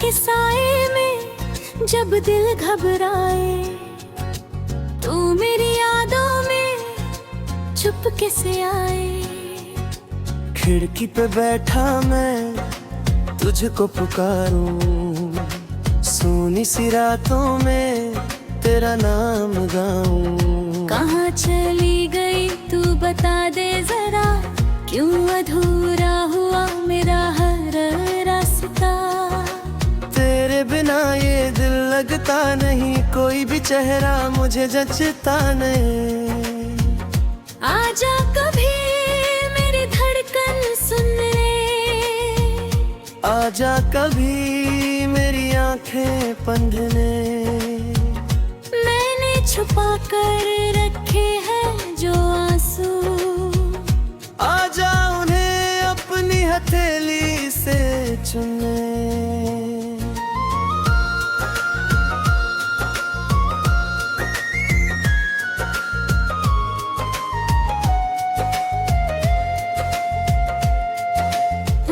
के साए में जब दिल घबराए, तू मेरी यादों में चुपके से आए। खिड़की पे बैठा मैं तुझको पुकारूं, सोनी सी रातों में तेरा नाम गाऊं। कहाँ चली गई तू बता दे जरा, क्यों अधूरा हुआ मेरा हर रास्ता। तेरे बिना ये दिल लगता नहीं, कोई भी चेहरा मुझे जचता नहीं। आजा कभी मेरी धड़कन सुन ले, आजा कभी मेरी आंखें बंधने। मैंने छुपा कर रखे हैं जो आंसू, आजा उन्हें अपनी हथेली से चुने।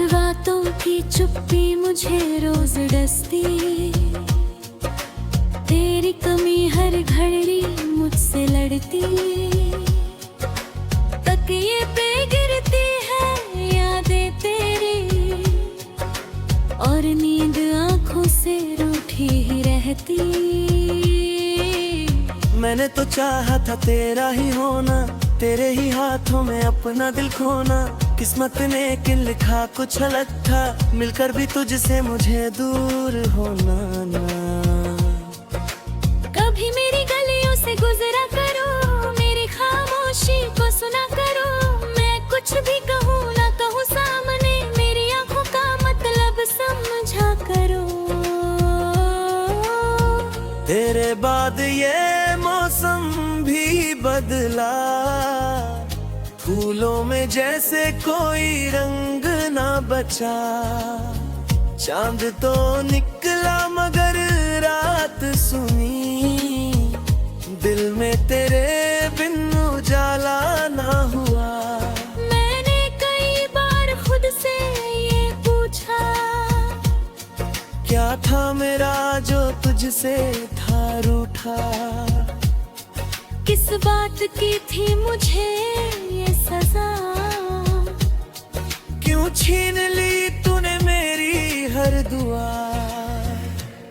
रातों की चुप्पी मुझे रोज डसती, तेरी कमी हर घड़ी मुझसे लड़ती। तकिए पे गिरती है यादें तेरी, और नींद आंखों से रूठी ही रहती। मैंने तो चाहा था तेरा ही होना, तेरे ही हाथों में अपना दिल खोना। किस्मत ने कि लिखा कुछ अलग था, मिलकर भी तुझसे मुझे दूर होना ना। कभी मेरी गलियों से गुजरा करो, मेरी खामोशी को सुना करो। मैं कुछ भी कहूँ ना कहूँ सामने, मेरी आंखों का मतलब समझा करो। तेरे बाद ये मौसम भी बदला, फूलों में जैसे कोई रंग ना बचा। चांद तो निकला मगर रात सुनी, दिल में तेरे बिन उजाला ना हुआ। मैंने कई बार खुद से ये पूछा, क्या था मेरा जो तुझसे था रूठा। किस बात की थी मुझे ये सजा, क्यों छीन ली तूने मेरी हर दुआ।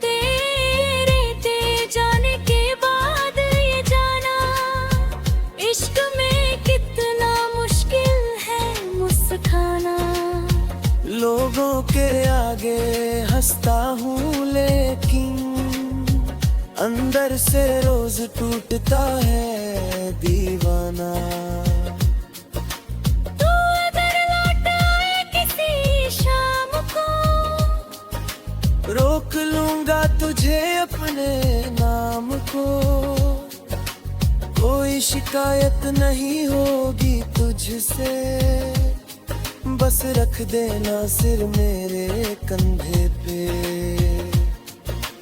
तेरे जाने के बाद ये जाना, इश्क में कितना मुश्किल है मुस्कुराना। लोगों के आगे हंसता हूँ लेकिन अंदर से रोज टूटता है दीवाना। तू अगर लौट आए किसी शाम को, रोक लूंगा तुझे अपने नाम को। कोई शिकायत नहीं होगी तुझसे, बस रख देना सिर मेरे कंधे पे।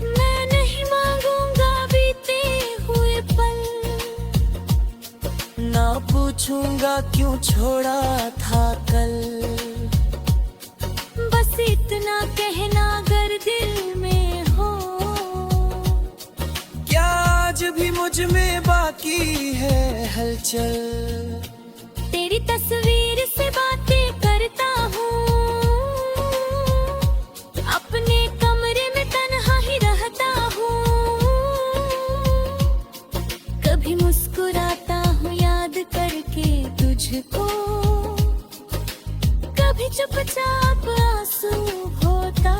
मैं नहीं मांगूंगा बीते हुए पल, ना पूछूंगा क्यों छोड़ा था कल। बस इतना कहना अगर दिल में हो, क्या आज भी मुझ में बाकी है हलचल। तेरी तस्वीर से बातें करता हूँ, अपने कमरे में तन्हा ही रहता हूँ। कभी मुस्कुराता हूँ याद करके तुझको, कभी चुपचाप आंसू होता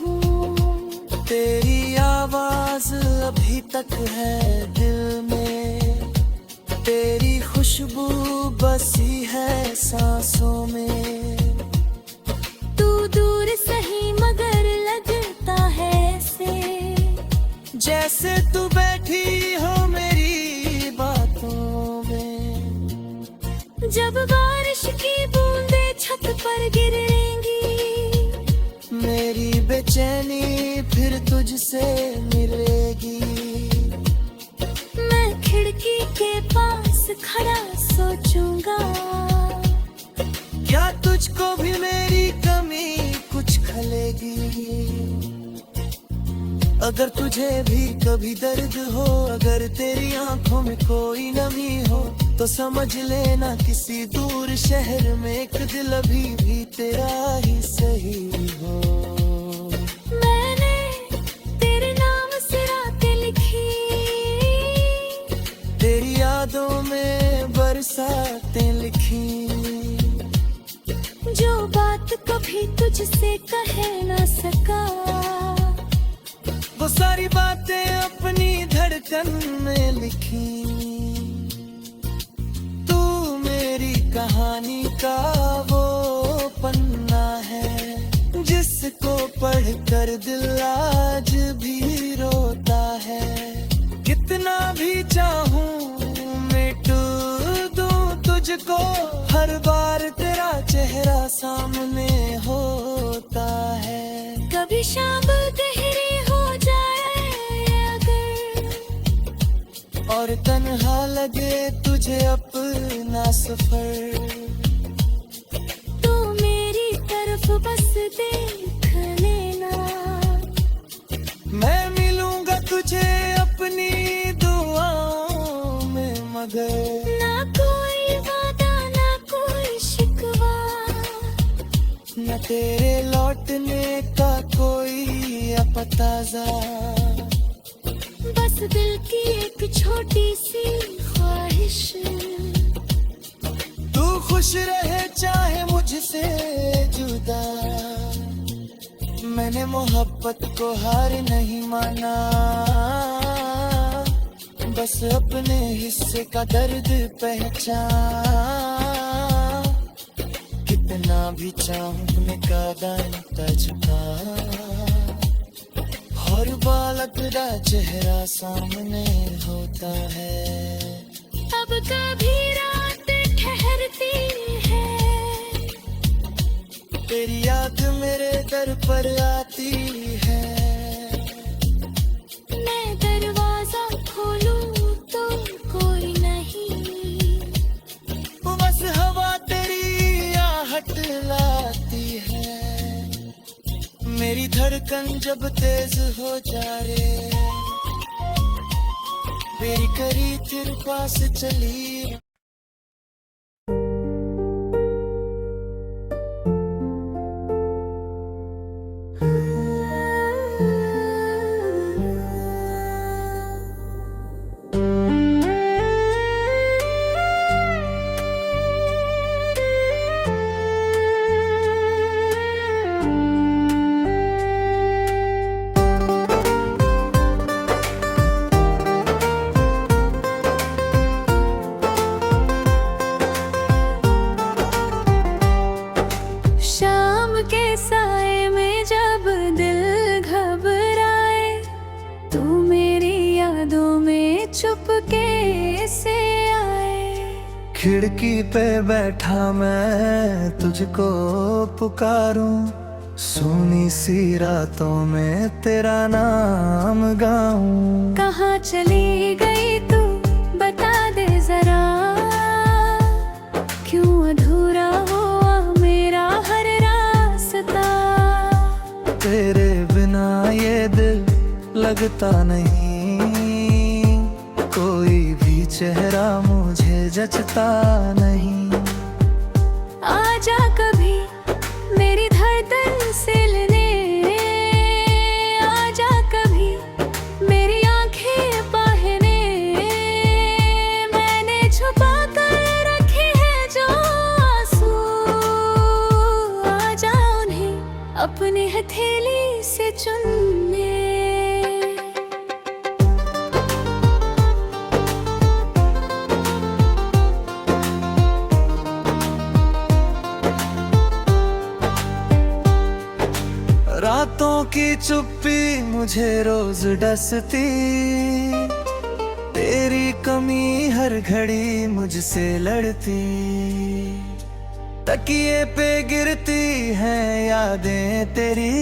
हूँ। तेरी आवाज अभी तक है दिल में, तेरी खुशबू बसी है सांसों में। तू दूर सही मगर लगता है ऐसे, जैसे तू बैठी हो मेरी बातों में। जब बारिश की बूंदें छत पर गिरेंगी, मेरी बेचैनी फिर तुझसे मिलेगी। मैं खिड़की के पास खड़ा सोचूंगा, क्या तुझको भी मेरी कमी कुछ खलेगी। अगर तुझे भी कभी दर्द हो, अगर तेरी आंखों में कोई नमी हो, तो समझ लेना किसी दूर शहर में एक दिल अभी भी तेरा ही सही हो। मैंने तेरे नाम से रातें लिखी, तेरी यादों में बरसातें लिखी, जो बात कभी तुझसे कह ना सका, वो सारी बातें अपनी धड़कन में लिखी। तू मेरी कहानी का वो पन्ना है, जिसको पढ़कर दिल आज भी रोता है। कितना भी चाहूं मिट दूं तुझको, हर बार तेरा चेहरा सामने होता है। कभी शाम गहरी हो जाए अगर, और तन्हा लगे तुझे अपना सफर, तो मेरी तरफ बस देख लेना। मैं मिलूंगा तुझे अपनी दुआओं में, मगर ना कोई वादा ना कोई शिकवा, न तेरे लौटने का कोई अपताजा, बस दिल की एक छोटी सी ख्वाहिश। तू खुश रहे चाहे मुझसे जुदा, मैंने मोहब्बत को हार नहीं माना, बस अपने हिस्से का दर्द पहचान। कितना भी चाहूं अपने का झुका, हर बालक का चेहरा सामने होता है। अब कभी रात ठहरती है, तेरी याद मेरे दर पर आती है। मैं दरवाजा खोलूं तो कोई नहीं, बस हवा तेरी आहट लाती है। मेरी धड़कन जब तेज हो जा रे, मेरी करी तेरे पास चली। शाम के साए में जब दिल घबराए, तू मेरी यादों में चुपके से आए। खिड़की पे बैठा मैं तुझको पुकारूं, सूनी सी रातों में तेरा नाम गाऊं। कहाँ चली गई तू बता दे जरा, क्यों अधूरा हुआ मेरा हर रास्ता। तेरे बिना ये दिल लगता नहीं, कोई भी चेहरा मुझे जचता नहीं। आजा कभी मेरी धड़कन से लेने, आजा कभी मेरी आंखें पहने। मैंने छुपा कर रखे हैं जो आंसू, आजा उन्हें अपनी हथेली से चुनने। रातों की चुप्पी मुझे रोज डसती, तेरी कमी हर घड़ी मुझसे लड़ती। तकिए पे गिरती हैं यादें तेरी,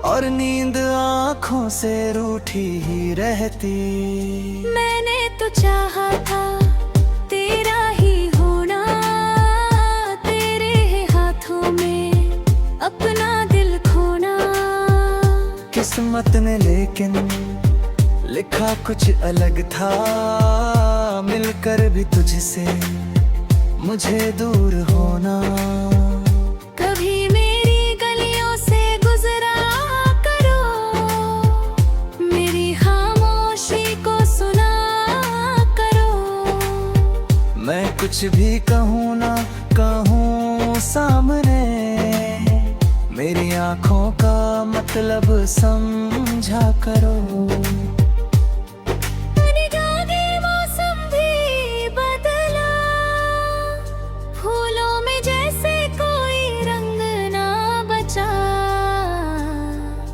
और नींद आँखों से रूठी ही रहती। मैंने तो चाहा था तेरा ही होना, तेरे हाथों में अपना दिल खोना। किस्मत कुछ अलग था, मिलकर भी तुझसे मुझे दूर होना। कभी मेरी गलियों से गुजरा करो, मेरी खामोशी को सुना करो। मैं कुछ भी कहूँ ना कहूँ सामने, मेरी आंखों का मतलब समझा करो। निगाह के मौसम भी बदला, फूलों में जैसे कोई रंग ना बचा।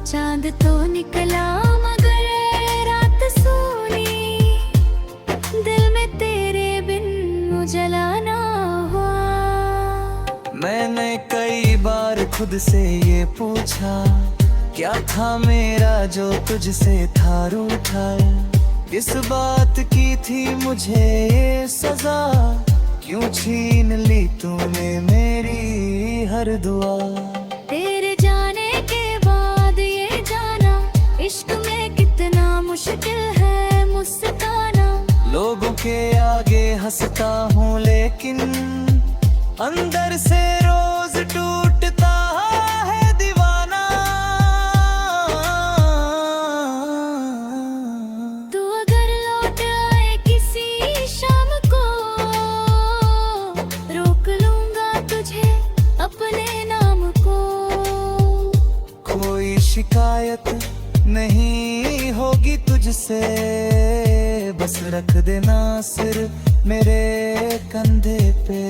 चांद तो निकला मगर रात सोनी, दिल में तेरे बिन उजला ना हुआ। मैंने कई बार खुद से ये पूछा, क्या था मेरा जो तुझसे था रूठा। किस बात की थी मुझे ये सजा, क्यों छीन ली तूने मेरी हर दुआ। तेरे जाने के बाद ये जाना, इश्क में कितना मुश्किल है मुस्काना। लोगों के आगे हंसता हूँ लेकिन अंदर से रोज टूटता है दीवाना। तू अगर लौट आए किसी शाम को, रोक लूंगा तुझे अपने नाम को। कोई शिकायत नहीं होगी तुझसे, बस रख देना सिर मेरे कंधे पे।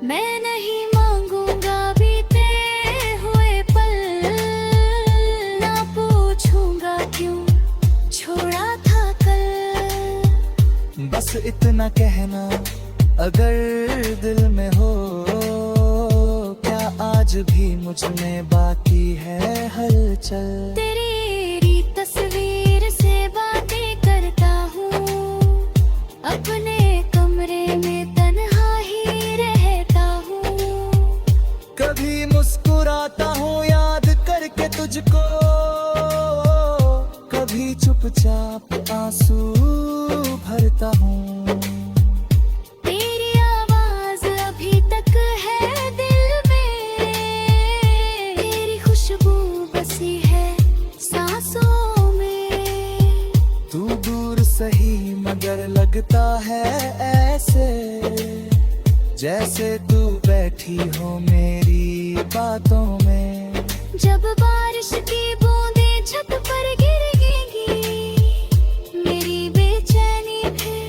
मैं नहीं मांगूंगा बीते हुए पल, ना पूछूंगा क्यों छोड़ा था कल। बस इतना कहना अगर दिल में हो, क्या आज भी मुझ में बाकी है हलचल। तेरी तस्वीर से बातें करता हूँ, अपने कमरे में तन्हा ही रहता हूँ। कभी मुस्कुराता हूँ याद करके तुझको, कभी चुपचाप आंसू भरता हूँ। तेरी आवाज अभी तक है दिल में, तेरी खुशबू बसी है सांसों में। तू दूर सही मगर लगता है ऐसे, जैसे तू बैठी हो मेरी बातों में। जब बारिश की बूंदें छत पर गिरेंगी, मेरी बेचैनी फिर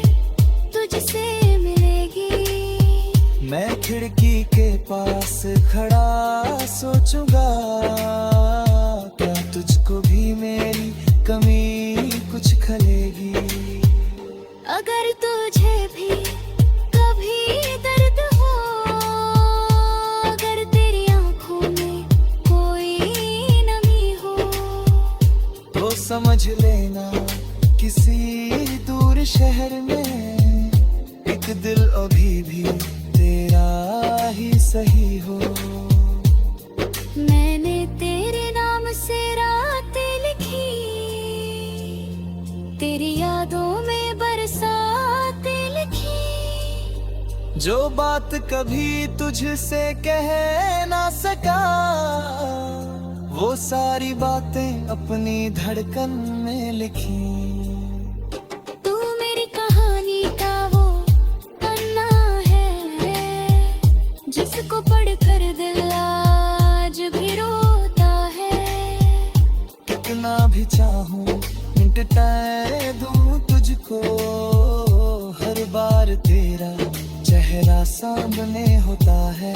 तुझसे मिलेगी। मैं खिड़की के पास खड़ा सोचूंगा, क्या तुझको भी मेरी कमी कुछ खलेगी। अगर तुझे भी कभी दर्द हो, अगर तेरी आंखों में कोई नमी हो, तो समझ लेना किसी दूर शहर में एक दिल अभी भी तेरा ही सही हो। मैंने तेरे नाम से रातें लिखी, तेरी यादों में बरसातें लिखी। जो बात कभी तुझसे कह ना सका, वो सारी बातें अपनी धड़कन में लिखी। तू मेरी कहानी का वो पन्ना है, जिसको पढ़कर दिल आज भी रोता है। कितना भी चाहूं मिटाए दूं तुझको, हर बार तेरा चेहरा सामने होता है।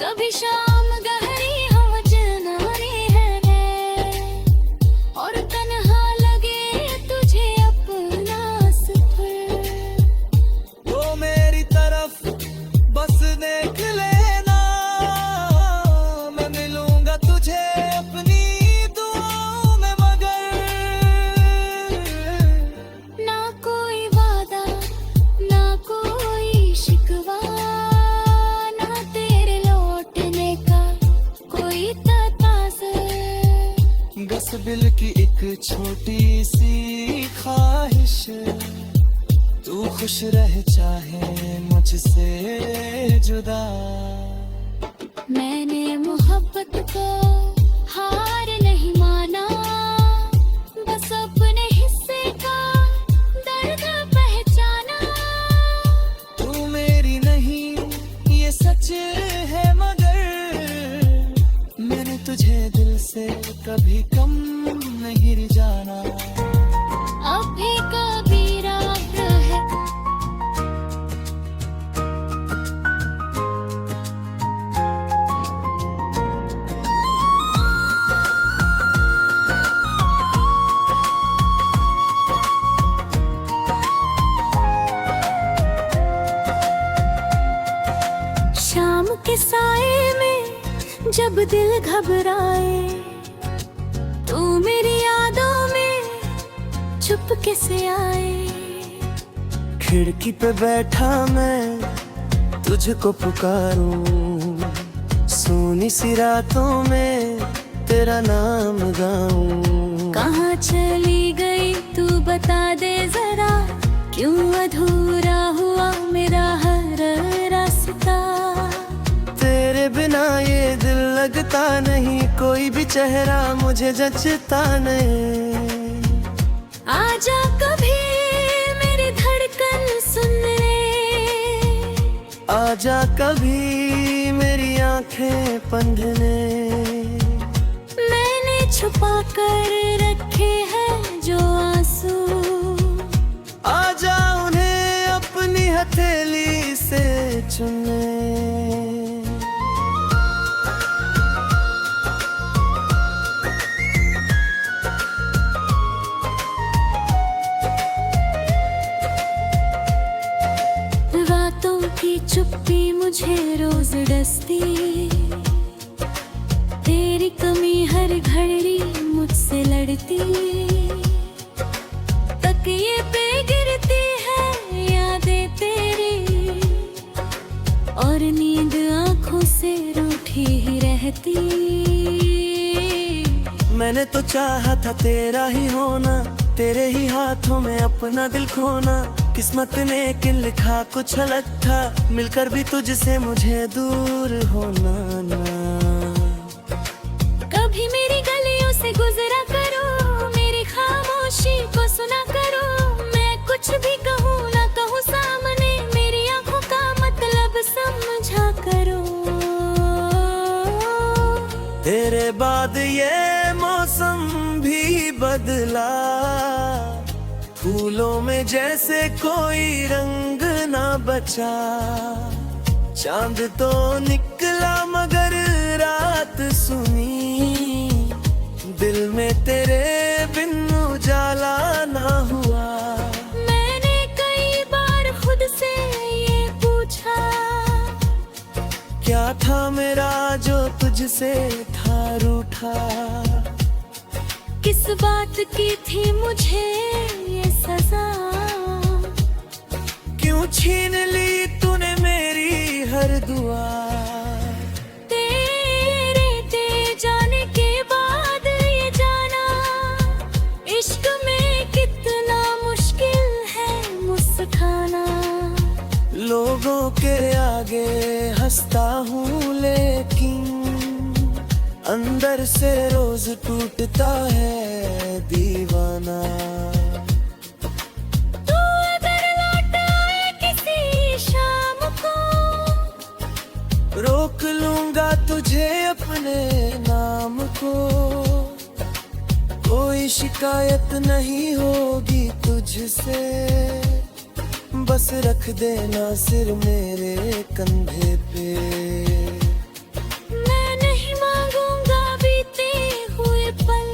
कभी शाम गहरी हम जनाने हैं, और तन्हा लगे तुझे अपना सफर। वो मेरी तरफ बस देख लेना, मैं मिलूंगा तुझे अपनी दुआओं में मगर। ना कोई वादा, ना कोई शिकवा, ना तेरे लौटने का दिल की एक छोटी सी ख्वाहिश, तू खुश रह चाहे मुझसे जुदा। मैंने मोहब्बत को हार नहीं माना, बस अपने हिस्से का दर्द पहचाना। तू मेरी नहीं ये सच है, मगर मैंने तुझे दिल से कभी कम नहीं जाना। अब भी कबीरा है, शाम के साए में जब दिल घबराए, तू मेरी यादों में चुपके से आए। खिड़की पे बैठा मैं तुझको पुकारूं, सोनी सी रातों में तेरा नाम गाऊं। कहाँ चली गई तू बता दे जरा, क्यों अधूरा हुआ मेरा हर रास्ता। तेरे बिना ये दिल लगता नहीं, कोई भी चेहरा मुझे जचता नहीं। आजा कभी मेरी धड़कन सुन ले, आजा कभी मेरी आंखें बंधने। मैंने छुपा कर रखे हैं जो आंसू, आजा उन्हें अपनी हथेली से चुने। रातों की चुप्पी मुझे रोज डसती, तेरी कमी हर घड़ी मुझसे लड़ती। तकिए पे गिरती है यादें तेरी, और नींद आंखों से रूठी ही रहती। मैंने तो चाहा था तेरा ही होना, तेरे ही हाथों में अपना दिल खोना। किस्मत ने कि लिखा कुछ अलग था, मिलकर भी तुझसे मुझे दूर होना ना। कभी मेरी गलियों से गुजरा करो, मेरी खामोशी को सुना करो। मैं कुछ भी कहूँ ना कहूँ सामने, मेरी आंखों का मतलब समझा करो। तेरे बाद ये मौसम भी बदला, फूलों में जैसे कोई रंग ना बचा। चांद तो निकला मगर रात सुनी, दिल में तेरे बिन उजाला ना हुआ। मैंने कई बार खुद से ये पूछा, क्या था मेरा जो तुझसे था रूठा। किस बात की थी मुझे ये सजा, क्यों छीन ली तूने मेरी हर दुआ। तेरे दे जाने के बाद ये जाना, इश्क में कितना मुश्किल है मुस्कुराना। लोगों के आगे हंसता हूँ लेकिन अंदर से रोज टूटता है दीवाना। तू अगर लौट आए किसी शाम को, रोक लूंगा तुझे अपने नाम को। कोई शिकायत नहीं होगी तुझसे, बस रख देना सिर मेरे कंधे पे। मैं नहीं मांगूंगा बीते हुए पल,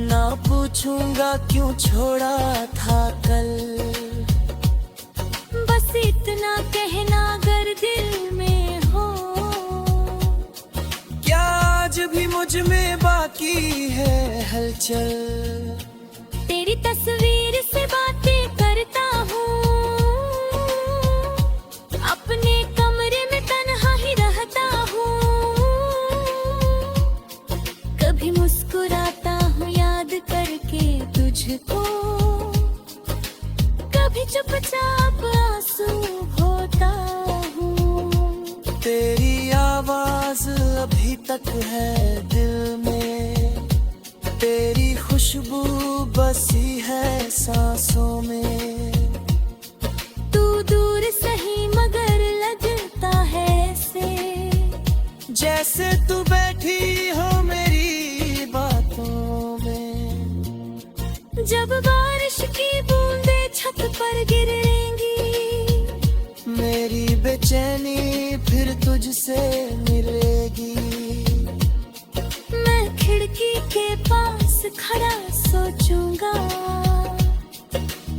ना पूछूंगा क्यों छोड़ा था कल। बस इतना कहना अगर दिल में हो, क्या आज भी मुझ में बाकी है हलचल। तेरी तस्वीर से बातें करता हूँ, अपने कमरे में तन्हा ही रहता हूँ। कभी मुझसे चुपचाप आंसू होता हूँ। तेरी आवाज अभी तक है दिल में, तेरी खुशबू बसी है सांसों में। तू दूर सही मगर लगता है ऐसे, जैसे तू बैठी हो मेरी बातों में। जब बारिश की बूंदें छत पर गिरेंगी, मेरी बेचैनी फिर तुझसे मिलेगी। मैं खिड़की के पास खड़ा सोचूंगा,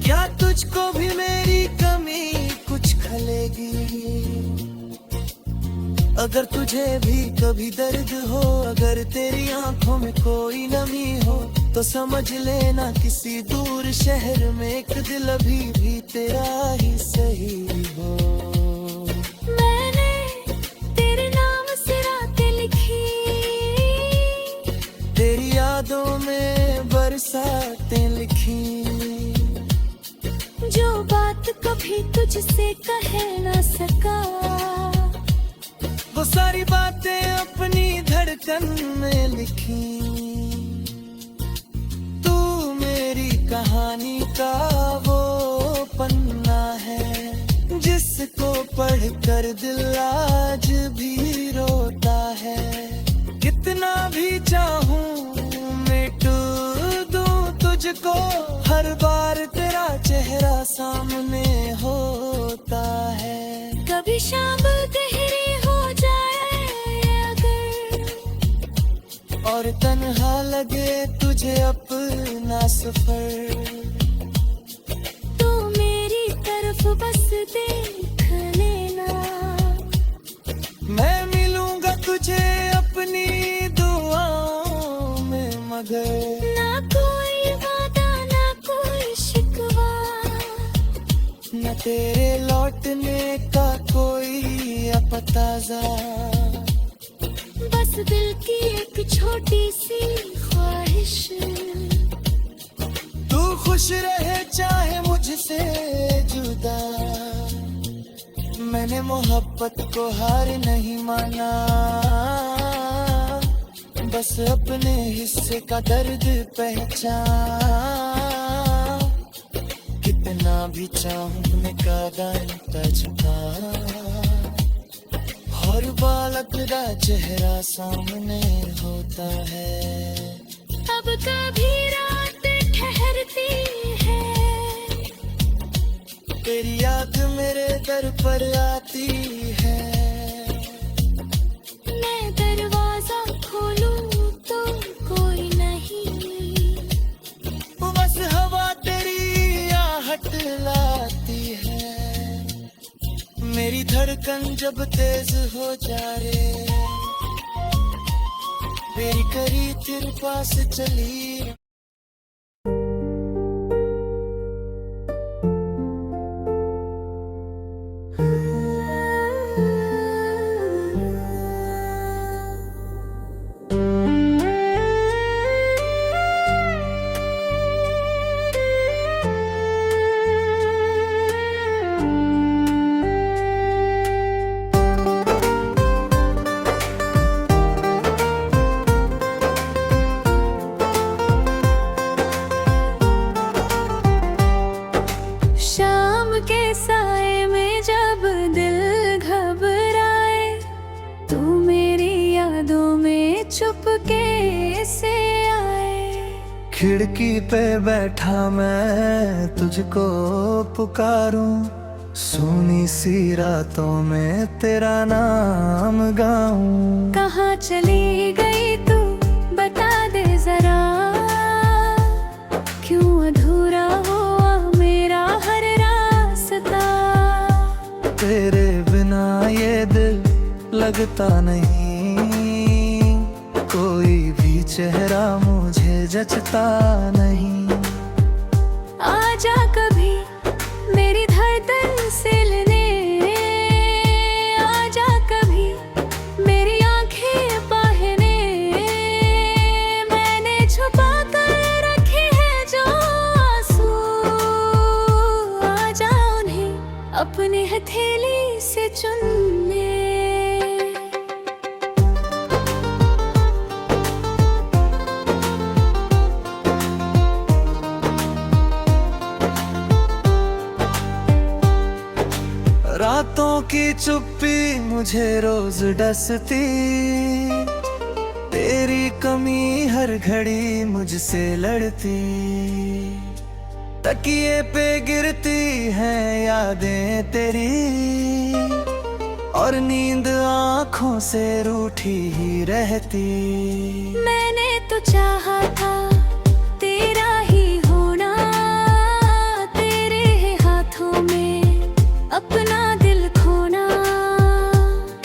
क्या तुझको भी मेरी कमी कुछ खलेगी। अगर तुझे भी कभी दर्द हो, अगर तेरी आंखों में कोई नमी हो, तो समझ लेना किसी दूर शहर में एक दिल अभी भी तेरा ही सही हो। मैंने तेरे नाम से रातें लिखी, तेरी यादों में बरसातें लिखी। जो बात कभी तुझसे कह ना सका, वो सारी बातें अपनी धड़कन में लिखी। तू मेरी कहानी का वो पन्ना है, जिसको पढ़कर दिल आज भी रोता है। कितना भी चाहूं मिट दूं तुझको, हर बार तेरा चेहरा सामने होता है। कभी शाम गहरी हो जाए अगर, और तन्हा लगे तुझे अपना सफर, तो मेरी तरफ बस देख लेना। मैं मिलूंगा तुझे अपनी दुआओं में मगर। ना कोई वादा ना कोई शिकवा, न तेरे लौटने का कोई अपताजा, बस दिल की एक छोटी सी ख्वाहिश। तू खुश रहे चाहे मुझसे जुदा, मैंने मोहब्बत को हार नहीं माना। बस अपने हिस्से का दर्द पहचान, कितना भी चाहूं मैं कांटा झुका, हर बालक का चेहरा सामने होता है। अब कभी रात ठहरती है, तेरी याद मेरे दर पर आती है। मैं दरवाजा खोलूं तो कोई नहीं, बस हवा तेरी आहट लाती है। मेरी धड़कन जब तेज हो जा रे, मेरी करी तेरे पास चली। चुपके से आए। खिड़की पे बैठा मैं तुझको पुकारूं, सोनी सी रातों में तेरा नाम गाऊं। कहाँ चली गई तू बता दे जरा, क्यों अधूरा हुआ मेरा हर रास्ता। तेरे बिना ये दिल लगता नहीं, कोई भी चेहरा मुझे जचता नहीं। आजा कभी मेरी धड़कन से लेने, आजा कभी मेरी आंखें पहने। मैंने छुपा कर रखे हैं जो आंसू, आजा अपने हथेली से चुनने। रातों की चुप्पी मुझे रोज डसती, तेरी कमी हर घड़ी मुझसे लड़ती। तकिए पे गिरती हैं यादें तेरी, और नींद आँखों से रूठी ही रहती। मैंने तो चाहा था तेरा ही होना, तेरे हाथों में अपना दिल खोना।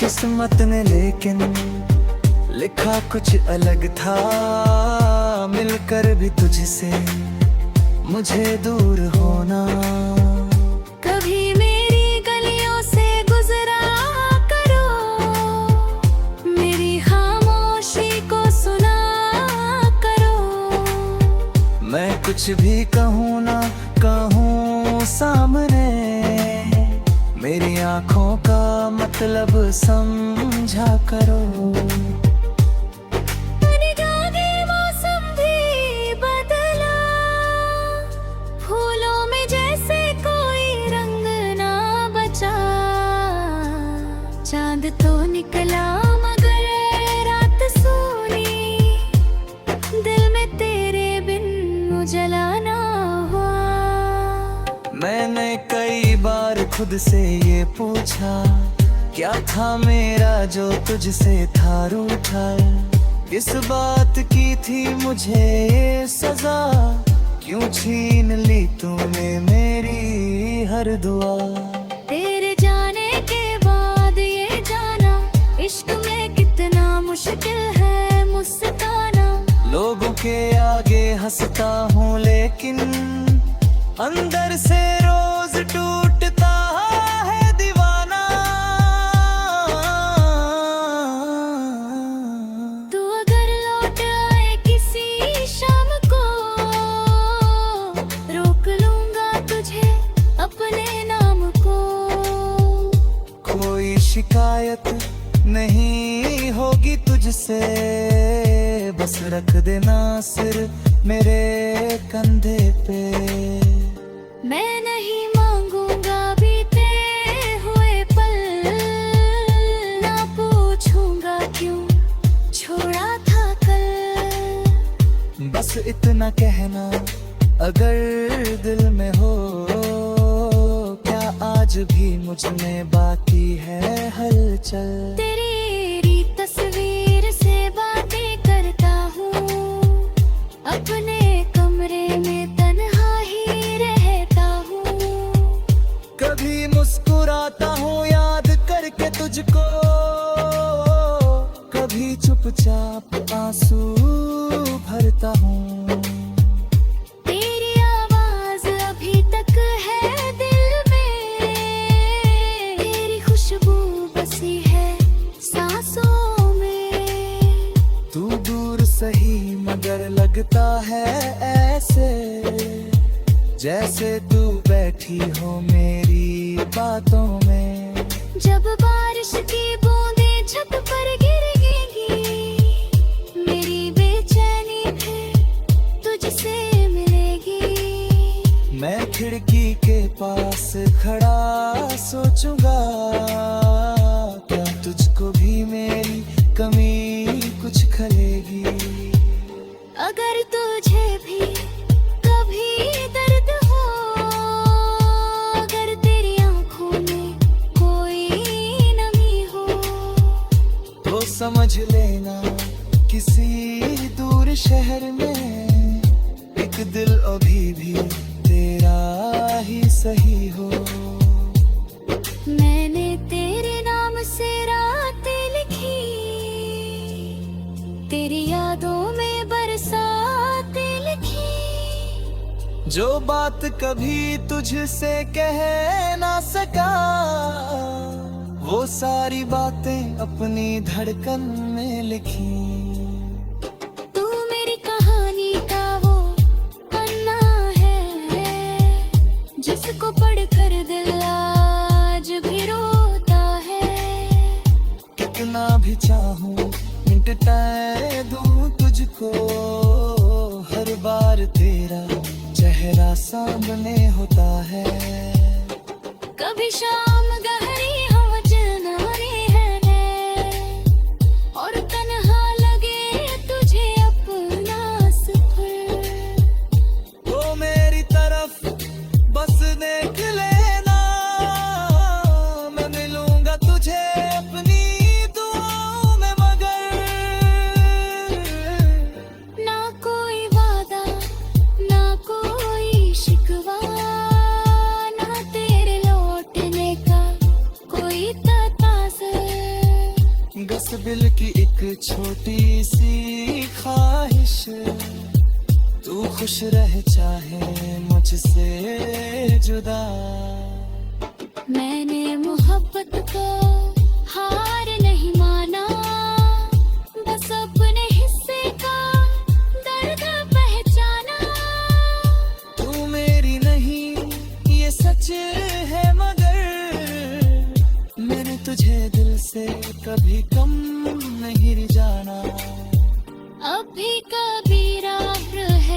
किस्मत ने लेकिन लिखा कुछ अलग था, मिलकर भी तुझसे मुझे दूर होना। कभी मेरी गलियों से गुजरा करो, मेरी खामोशी को सुना करो। मैं कुछ भी कहूँ ना कहूँ सामने, मेरी आँखों का मतलब समझा करो। चांद तो निकला मगर रात सोनी, दिल में तेरे बिन उजाला ना हुआ। मैंने कई बार खुद से ये पूछा, क्या था मेरा जो तुझसे था रूठा। इस बात की थी मुझे ये सजा, क्यों छीन ली तूने मेरी हर दुआ। तेरे जाने के बाद ये जाना, इश्क में कितना मुश्किल है मुस्काना। लोगों के आगे हंसता हूँ लेकिन अंदर से रोज टूटता है दीवाना। तू अगर लौट आए किसी शाम को, रोक लूंगा तुझे अपने नाम को। कोई शिकायत नहीं होगी तुझसे, बस रख देना सिर मेरे कंधे पे। मैं नहीं मांगूंगा बीते हुए पल, ना पूछूंगा क्यों छोड़ा था कल। बस इतना कहना अगर दिल में हो, क्या आज भी मुझ में बाकी है हलचल। तेरी तस्वीर से बातें करता हूँ, अपने कमरे में तन्हा ही रहता हूँ। कभी मुस्कुराता हूँ याद करके तुझको, कभी चुपचाप आंसू भरता हूँ। तेरी आवाज अभी तक है दिल में, तेरी खुशबू बसी है सांसों में। तू दूर सही मगर लगता है ऐसे, जैसे तू बैठी हो मेरी बातों में। जब बारिश की बूंदें छत पर गिरेंगी, मेरी बेचैनी फिर तुझसे मिलेगी। मैं खिड़की के पास खड़ा सोचूंगा, क्या तुझको भी मेरी कमी कुछ खलेगी। अगर तुझे भी कभी दर्द हो, अगर तेरी आंखों में कोई नमी हो, तो समझ लेना किसी दूर शहर में एक दिल अभी भी तेरा ही सही हो। मैंने तेरे नाम से रातें लिखी, तेरी यादों में बरसातें लिखी। जो बात कभी तुझसे कह ना सका, वो सारी बातें अपनी धड़कन में लिखी। तू मेरी कहानी का वो पन्ना है, जिसको पढ़कर दिल कितना भी चाहूं मिनट तय दूं तुझको, हर बार तेरा चेहरा सामने होता है। कभी शाम गहरी हो जनारे है और तन्हा लगे तुझे अपना सफर, तो मेरी तरफ बस देख लेना, मैं मिलूंगा तुझे अपनी दुआओं में मगर। ना कोई वादा ना कोई शिकवा, ना तेरे लौटने का कोई तकाज़ा। गस्बिल की एक छोटी सी ख्वाहिश, तू खुश रह चाहे मुझसे जुदा। मैंने मोहब्बत को हार नहीं माना, बस अपने हिस्से का दर्द पहचाना। तू मेरी नहीं ये सच है मगर, मैंने तुझे दिल से कभी कम नहीं जाना। अब भी कभी राह है।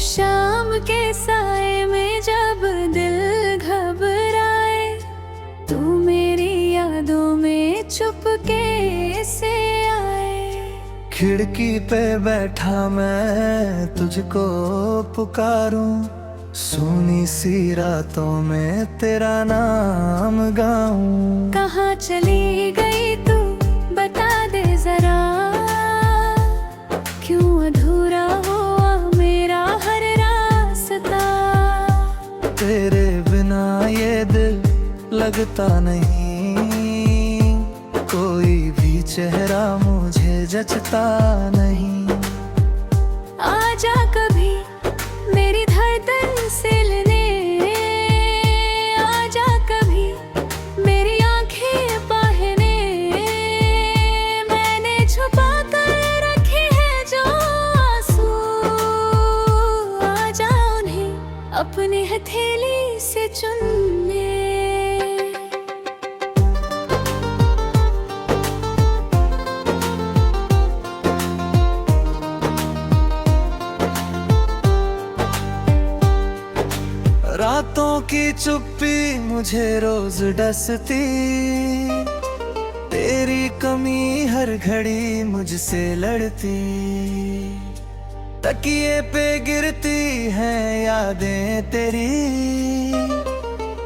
शाम के साए में जब दिल घबराए, तू मेरी यादों में चुपके से आए। खिड़की पे बैठा मैं तुझको पुकारूं, सूनी सी रातों में तेरा नाम गाऊं। कहाँ चली गई तू बता दे जरा, क्यों अधूरा हुआ मेरा हर रास्ता। तेरे बिना ये दिल लगता नहीं, कोई भी चेहरा मुझे जचता नहीं। आजा कभी मेरी धड़कन से लेने, आजा कभी मेरी आंखें पहने। मैंने छुपा कर रखे हैं जो आंसू, आजा उन्हें अपने हथेली से चुनने। रातों की चुप्पी मुझे रोज डसती, तेरी कमी हर घड़ी मुझसे लड़ती। तकिए पे गिरती हैं यादें तेरी,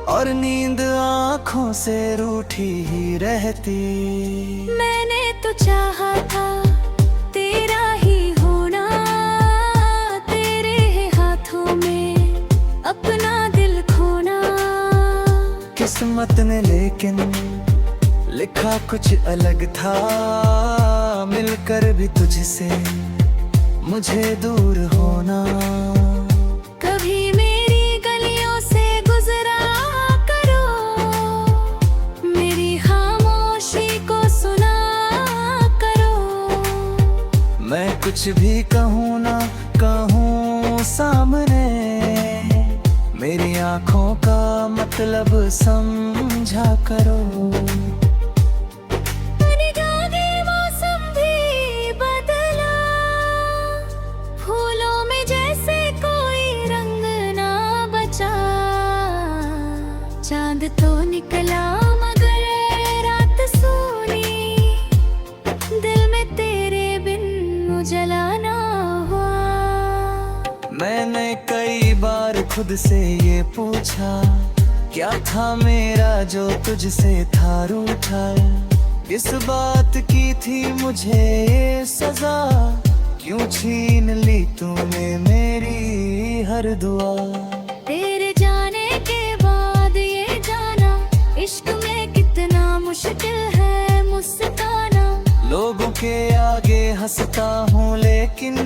और नींद आँखों से रूठी ही रहती। मैंने तो चाहा था तेरा ही होना, तेरे हाथों में अपना दिल खोना। किस्मत ने लेकिन लिखा कुछ अलग था, मिलकर भी तुझसे मुझे दूर होना। कभी मेरी गलियों से गुजरा करो, मेरी खामोशी को सुना करो। मैं कुछ भी कहूँ ना कहूँ सामने, मेरी आँखों का मतलब समझा करो। निगाहे मौसम भी बदला, फूलों में जैसे कोई रंग ना बचा। चांद तो निकला मगर रात सोनी, दिल में तेरे बिन उजला ना हुआ। मैंने कई बार खुद से ये पूछा, क्या था मेरा जो तुझसे था रूठा। इस बात की थी मुझे ये सजा, क्यों छीन ली तूने मेरी हर दुआ। तेरे जाने के बाद ये जाना इश्क लोगों के आगे हंसता हूँ लेकिन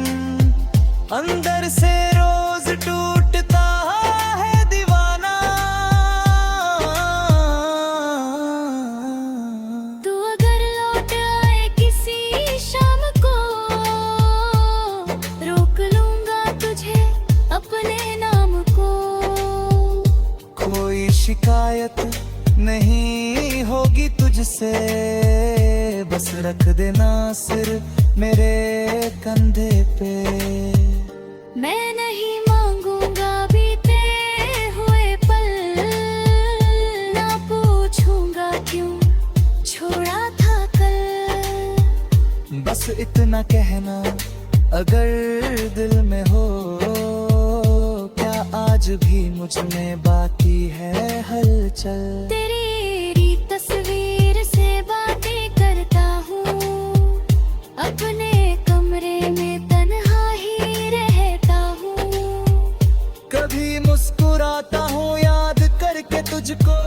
अंदर से रोज टूटता है दीवाना। तू अगर लौट आए किसी शाम को, रोक लूंगा तुझे अपने नाम को। कोई शिकायत नहीं होगी तुझसे, बस रख देना सिर मेरे कंधे पे। मैं नहीं मांगूंगा बीते हुए पल, ना पूछूंगा क्यों छोड़ा था कल। बस इतना कहना अगर दिल में हो, क्या आज भी मुझ में बाकी है हलचल। तेरी तस्वीर से बातें करता हूँ, अपने कमरे में तन्हा ही रहता हूँ। कभी मुस्कुराता हूँ याद करके तुझको,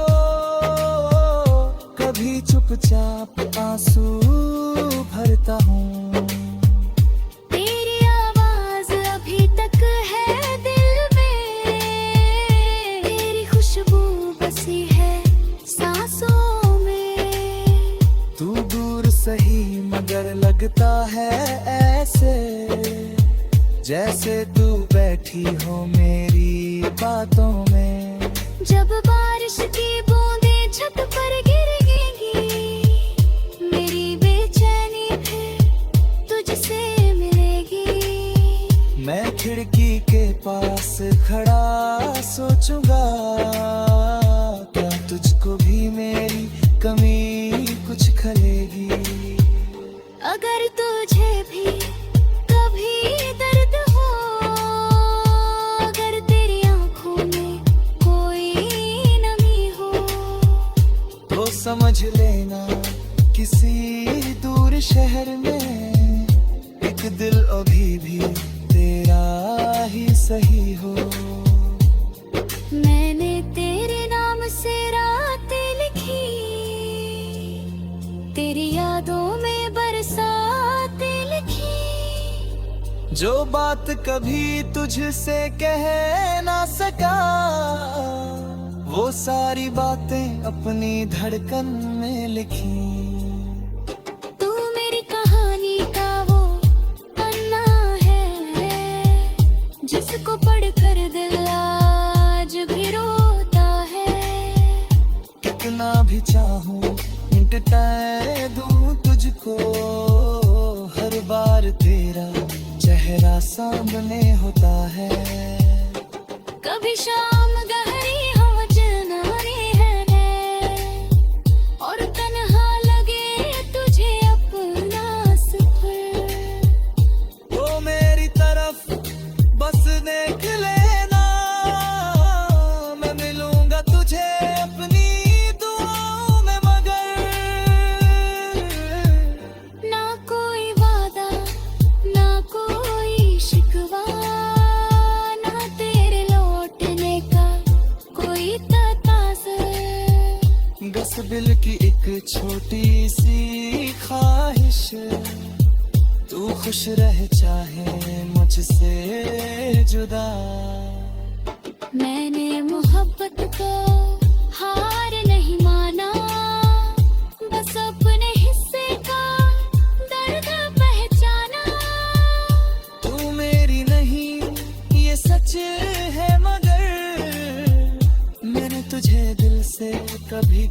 कभी चुपचाप आंसू भरता हूँ। तेरी आवाज अभी तक है दिल में, तेरी खुशबू बसी है सांसों में। तू दूर सही मगर लगता है ऐसे, जैसे तू बैठी हो मेरी बातों में। जब बारिश की बूंदें छत पर गिरेंगी, मेरी बेचैनी फिर तुझसे मिलेगी। मैं खिड़की के पास खड़ा सोचूंगा, क्या तुझको भी मेरी कमी कुछ खलेगी। अगर तुझे भी कभी दर्द हो, अगर तेरी आंखों में कोई नमी हो, तो समझ लेना किसी दूर शहर में एक दिल अभी भी तेरा ही सही हो। मैंने तेरे नाम से रातें लिखी, तेरी यादों में बरसातें लिखी। जो बात कभी तुझसे कह ना सका, वो सारी बातें अपनी धड़कन में लिखी। तू मेरी कहानी का वो पन्ना है, जिसको पढ़कर दिल आज भी रोता है। कितना भी चाहूं मिटता दूं तुझको, हर बार तेरा चेहरा सामने होता है। कभी शाम गहरी हो जनानी है, और तन्हा लगे तुझे अपना सफर। वो मेरी तरफ बस देख लेना, मैं मिलूंगा तुझे अपनी दुआओं में मगर। ना कोई वादा, ना कोई शिकवा, ना तेरे लौटने का कोई तकाज़ा। बस दिल की एक छोटी सी ख्वाहिश, तू खुश रह चाहे मुझसे जुदा। मैंने मोहब्बत को हार नहीं माना, बस अपने हिस्से का दर्द पहचाना। तू मेरी नहीं ये सच है मगर, मैंने तुझे दिल से कभी